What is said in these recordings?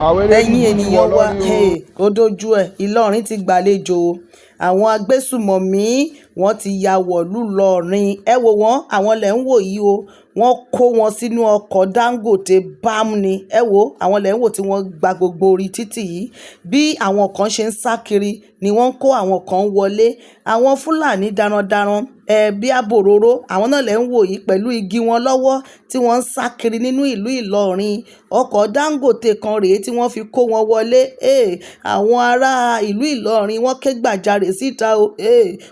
ẹ̀yin ènìyàn wa ó dojú ẹ̀ Ìlọrin ti gbàlejò o. Àwọn agbésùmọ̀mí wọ́n ti ya wọ̀lú Ìlọrin. Ẹ wò wọ́n, àwọn lẹ̀ ń wò yìí o. Wọ́n kó wọn sínú ọkọ̀ Dangote bámú ni. Ẹ wò àwọn lẹ̀ ń wò tí wọ́n gba gbogbo orí títì yìí. Bí àwọn kan ṣe ń sá kiri ni wọ́n ń kó àwọn kan wọlé. Àwọn Fúlàní darandaran bí àbòróró àwọn náà lẹ̀ ń wò yìí pẹ̀lú igi wọn lọ́wọ́ tí wọ́n ń sá kiri nínú ìlú Ìlọrin. Ọkọ̀ Dangote kan rèé tí wọ́n fi kó wọn wọlé. Àwọn ará ìlú Ìlọrin wọ́n ké gbàjarè síta o.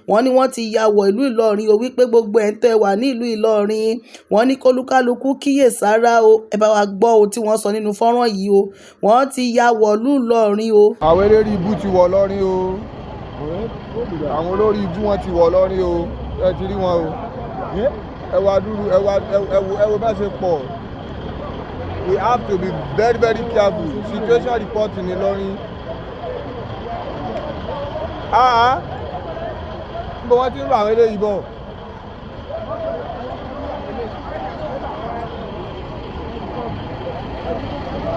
Wọ́n ní wọ́n ti ya wọ ìlú Ìlọrin o wípé gbogbo ẹ̀ ń tẹ́ wà ní ìlú Ìlọrin. Wọ́n ní kólúkálukú kíyèsára o. Ẹ bá wa gbọ́ ohun tí wọ́n sọ nínú fọ́nrán yìí o. Wọ́n ti ya wọ ìlú Ìlọrin o. Àwọn eléré ibú ti wọ̀ lọ́rin o. Àwọn olórí ibú wọn ti wọ̀ lọ́rin o. Ẹ ti rí wọn o. Ẹ wá dúró ẹ wo bá ṣe pọ̀. We have to be very very careful. Situation report ní Ìlọrin. Níbo wọ́n ti ń rọ àwọn eléyìí bọ̀?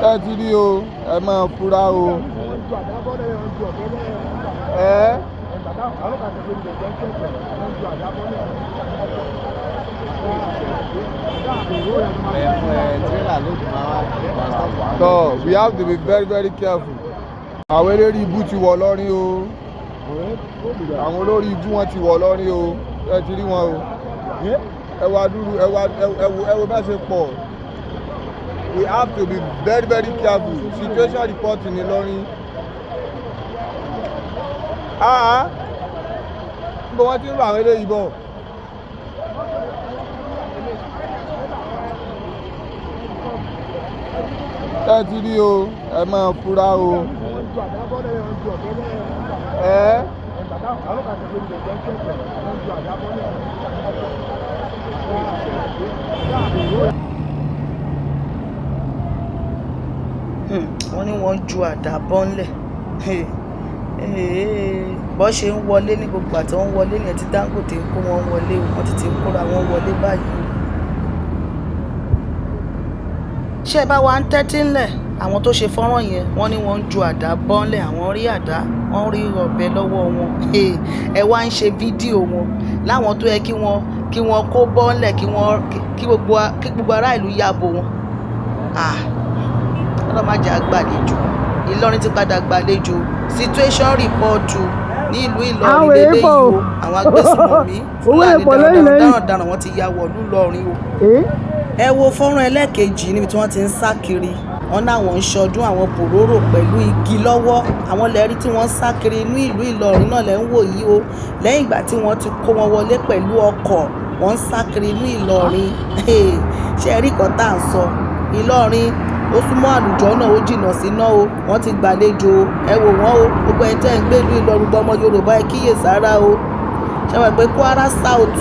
Ẹ ti rí o, ẹ máa fura o. So we have to be very very careful. Àwọn eléré ibú ti wọ̀ lọ́rin o. Àwọn olórí ibú wọn ti wọ̀ lọ́rin o. Ẹ ti rí wọn o. Ẹ wá dúró ẹ wo bá ṣe pọ̀. We have to be very very careful. Situation report ní Ìlọrin. Níbo wọ́n ti ń rọ àwọn eléyìí bọ̀? Ẹ ti rí o, ẹ máa fura o. Wọ́n ní wọ́n ju àdá bọ́ńlẹ̀. Bọ́ ṣe ń wọlé ní gbogbo àti wọ́n wọlé yẹn tí Dangote ń kó wọn wọlé wọ́n ti ń kóra wọn wọlé báyìí. Ṣé ẹ bá wa ń tẹ́tí ńlẹ̀? Àwọn tó ṣe fọ́nrán yẹn wọ́n ní wọ́n ń ju àdá bọ́ńlẹ̀. Àwọn rí àdá, wọ́n rí ọ̀bẹ lọ́wọ́ wọn. Ẹ wá ń ṣe fídíò wọn láwọn tó yẹ kí wọ́n kó bọ́ńlẹ̀ kí gbogbo ará ìlú yàbò wọn. Ọlọ́run má jẹ́ àgbàlejò. Ìlọrin ti padà gbàlejò. Situation report ní ìlú Ìlọrin lélẹ́yìí o. Àwọn agbésùmọ̀mí Fúlàní darandaran wọ́n ti ya wọ̀lú Ìlọrin o. Ẹ wo fọ́nrán ẹlẹ́ẹ̀kejì níbi tí wọ́n ti ń sá kiri. Wọ́n náwọn ń ṣọdún àwọn bòróró pẹ̀lú igi lọ́wọ́. Àwọn lẹ́rí tí wọ́n ń sá kiri inú ìlú Ìlọrin náà lẹ́ ń wò yìí o. Lẹ́yìn ìgbà tí wọ́n ti kó wọn wọlé pẹ̀lú ọkọ̀, wọ́n ń sá kiri inú Ìlọrin. Ṣé ẹ rí nǹkan tá à ń sọ? Ìlọrin ó súnmọ́ àlùjọ náà, ó jìnnà síná o. Wọ́n ti gbàlejò o. Ẹ wò wọ́n o. Gbogbo ẹ̀ tẹ́ ń gbé ìlú Ìlọrin, gbogbo ọmọ Yorùbá ẹ kíyèsára o. Ṣé wọ́n pé Kwara South,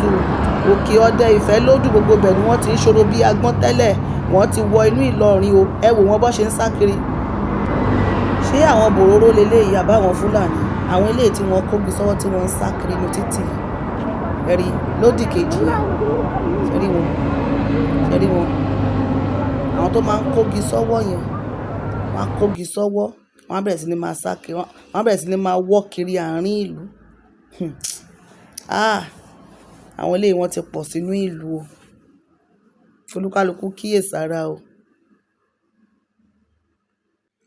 Òkè Ọdẹ, Ìfẹ́lódù, gbogbo bẹ̀ ni wọ́n ti ń ṣòro bí agbọ́n tẹ́lẹ̀. Wọ́n ti wọ inú Ìlọrin o. Ẹ wò wọ́n bọ́ ṣe ń sá kiri. Ṣé àwọn bòróró leléyìí àbáwọn Fúlàní? Àwọn eléyìí tí wọ́n kógi sọ́wọ́ tí wọ́n ń sá kiri inú títì. Ẹ rí lódì kejì yẹn. Ṣé rí wọn? Ṣé rí wọn? Àwọn tó máa ń kógi sọ́wọ́ yẹn, wọ́n á kógi sọ́wọ́, wọ́n á bẹ̀rẹ̀ sí ní máa sá kiri, wọ́n á bẹ̀rẹ̀ sí ní máa wọ́ kiri àárín ìlú. Àwọn eléyìí wọ́n ti pọ̀ sínú ìlú o. Olúkálùkù kíyèsára o.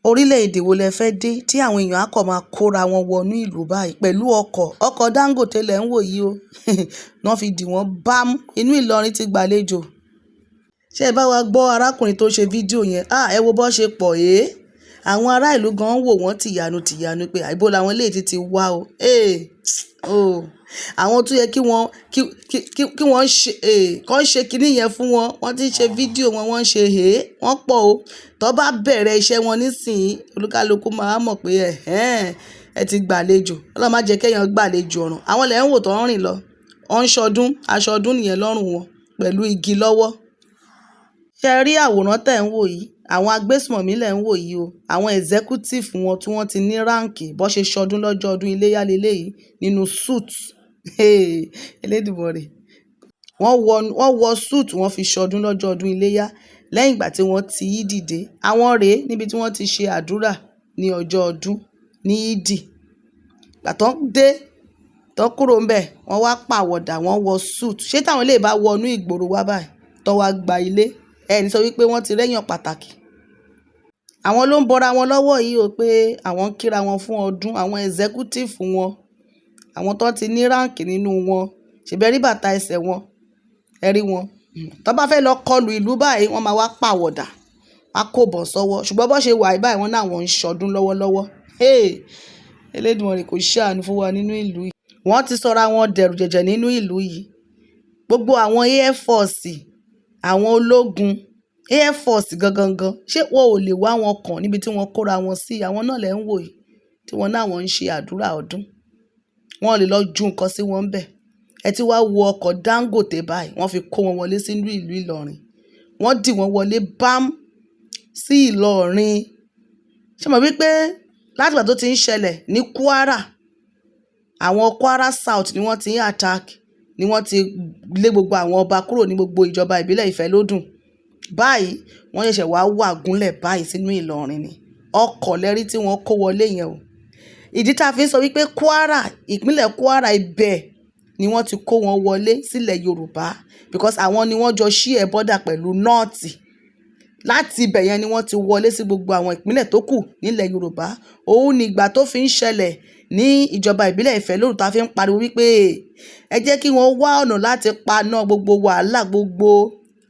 Orílẹ̀-èdè wo lẹ fẹ́ dé tí àwọn èèyàn á kọ̀ máa kóra wọn wọnú ìlú báyìí pẹ̀lú ọkọ̀ Dangote lẹ̀ ń wò yìí o. Wọ́n fi dì wọ́n bámú. Inú Ìlọrin ti gbàlejò. Ṣé ẹ bá wa gbọ́ arákùnrin tó ṣe fídíò yẹn? Ẹ wo bọ́ ṣe pọ̀ àwọn ará ìlú gan wò wọ́n tìyanu pé àìbó làwọn eléyìí ti wá o. Àwọn tó yẹ kí wọ́n ṣe kinní yẹn fún wọn, wọ́n ti ń ṣe fídíò wọn, wọ́n ń ṣe wọ́n pọ̀ o. Tó bá bẹ̀rẹ̀ iṣẹ́ wọn nísìnyí, olúkálùkù máa mọ̀ pé ẹ ti gbàlejò. Ọlọ́run má jẹ́ kéèyàn gbàlejò ọ̀ràn. Àwọn lẹ̀ ń wò tó ń rìn lọ. Wọ́n ń ṣọdún, aṣọ ọdún nìyẹn lọ́rùn wọn pẹ̀lú igi lọ́wọ́. Ṣé ẹ rí àwòrán tẹ̀ ń wò yìí? Àwọn agbésùmọ̀mí lẹ̀ ń wò yìí o. Àwọn executive wọn tí wọ́n ti ní ráǹkì bọ́ ṣe ṣọdún lọ́jọ́ ọdún iléyá leléyìí nínú suit. Elédùmarè. Wọ́n wọ suit wọ́n fi ṣọdún lọ́jọ́ ọdún iléyá. lẹ́yìn ìgbà tí wọ́n ti Ìdì dé. Àwọn rèé níbi tí wọ́n ti ṣe àdúrà ní ọjọ́ ọdún ní Ìdì. Ìgbà tó ń dé tó kúrò ńbẹ̀ wọ́n wá pàwọ̀dà, wọ́n wọ suit. Ṣé táwọn eléyìí bá wọnú ìgboro wá báyìí tó wá gba ilé, ẹni sọ wípé wọ́n ti rẹ́yàn pàtàkì. Àwọn ló ń bọra wọn lọ́wọ́ yìí o pé àwọn ń kíra wọn fún ọdún, àwọn executive wọn, àwọn tó ti ní ráǹkì nínú wọn, ṣèbẹ̀ rí bàtà ẹsẹ̀ wọn, ẹ rí wọn. Tó bá fẹ́ lọ kọlù ìlú báyìí wọ́n máa wá pàwọ̀dà, wá kó bọ̀ sọ́wọ́. Ṣùgbọ́n bó ṣe wà báyìí wọ́n náà wọ́n ń ṣọdún lọ́wọ́lọ́wọ́. Elédùmarè kò ṣàánú fún wa nínú ìlú yìí. Wọ́n ti sọra wọn dẹ̀rù jẹ̀jẹ̀ nínú ìlú yìí. Gbogbo àwọn Air Force, àwọn ológun, Air Force gangan, ṣé wọn ò lè wá wọn kàn níbi tí wọ́n kóra wọn sí? Àwọn náà lẹ́ ń wò yìí tí wọ́n náà wọ́n ń ṣe àdúrà ọdún. Wọ́n lè lọ ju nǹkan sí wọn bẹ̀. Ẹ ti wá wo ọkọ̀ Dangote báyìí, wọ́n fi kó wọn wọlé sínú ìlú Ìlọrin. Wọ́n dì wọ́n wọlé bám sí Ìlọrin. Ṣé mo wípé láti ìgbà tó ti ń ṣẹlẹ̀ ní Kwara, àwọn Kwara South ni wọ́n ti ń attack, ni wọ́n ti lé gbogbo àwọn ọba kúrò ní gbogbo ìjọba ìbílẹ̀ Ìfẹ́lódùn. Báyìí wọ́n ṣẹ̀ṣẹ̀ wá wà gúnlẹ̀ báyìí sínú Ìlọrin ni. Ọkọ̀ lẹ́rí tí wọ́n kó wọlé yẹn o. Ìdí tá a fi ń sọ wípé Kwara, ìpínlẹ̀ Kwara ibẹ̀ ni wọ́n ti kó wọn wọlé sílẹ̀ Yorùbá because àwọn ni wọ́n jọ share border pẹ̀lú nọ́ọ̀tì. Láti ibẹ̀ yẹn ni wọ́n ti wọlé sí gbogbo àwọn ìpínlẹ̀ tó kù nílẹ̀ Yorùbá. Òun ni ìgbà tó fi ń ṣẹlẹ̀ ní ìjọba ìbílẹ̀ Ìfẹ́lódùn tá a fi ń pariwo wípé ẹ jẹ́ kí wọ́n wá ọ̀nà láti paná gbogbo wàhálà, gbogbo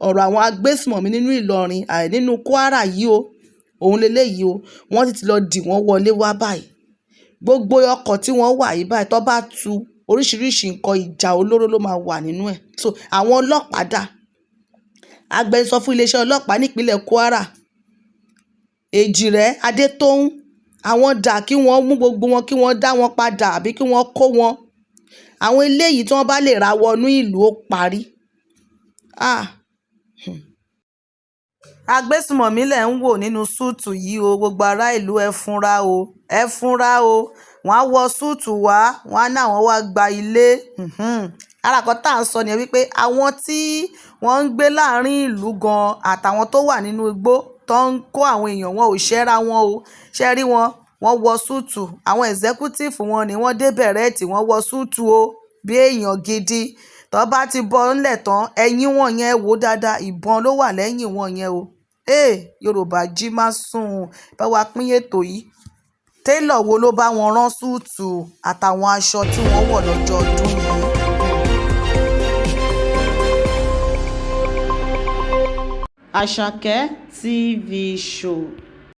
ọ̀rọ̀ àwọn agbésùmọ̀mí nínú Ìlọrin, nínú Kwara yìí o. Òun leléyìí o. Wọ́n ti lọ dì wọ́n wọlé wá báyìí. Gbogbo ọkọ̀ tí wọ́n wà yìí báyìí tó bá tu oríṣiríṣi nǹkan ìjà olóró ló máa wà nínú ẹ̀. So àwọn ọlọ́pàá dà. Agbẹnusọ fún iléeṣẹ́ ọlọ́pàá nípínlẹ̀ Kwara, Èjìrẹ́ Adétóun, àwọn dà kí wọ́n mú gbogbo wọn, kí wọ́n dá wọn padà àbí kí wọ́n kó wọn. Àwọn eléyìí tí wọ́n bá lè ra wọnú ìlú ó parí. Agbésùmọ̀mí lẹ̀ ń wò nínú súùtù yìí o. Gbogbo ará ìlú ẹ fúnra o, ẹ fúnra o. Wọ́n á wọ súùtù wá, wọ́n á náà wọ́n wá gba ilé. Ara kan tá à ń sọ ni wípé àwọn tí wọ́n ń gbé láàrin ìlú gan àtàwọn tó wà nínú igbó tó ń kó àwọn èèyàn, wọn ò ṣẹ́ra wọn o. Ṣé rí wọn? Wọ́n wọ súùtù. Àwọn executive wọn ni wọ́n dé bẹ̀rẹ̀tì, wọ́n wọ súùtù o bí èèyàn gidi. Tó bá ti bọ́ ńlẹ̀ tán, ẹ̀yìn wọn yẹn wò dáadáa, ìbọn ló wà lẹ́yìn wọn yẹn o. Yorùbá jí má sùn. Bá wa pín ètò yìí. Télọ̀ wo ló bá wọn rán súùtù àtàwọn aṣọ tí wọ́n wọ̀ lọ́jọ́ ọdún yìí? Àṣàkẹ́ TV show.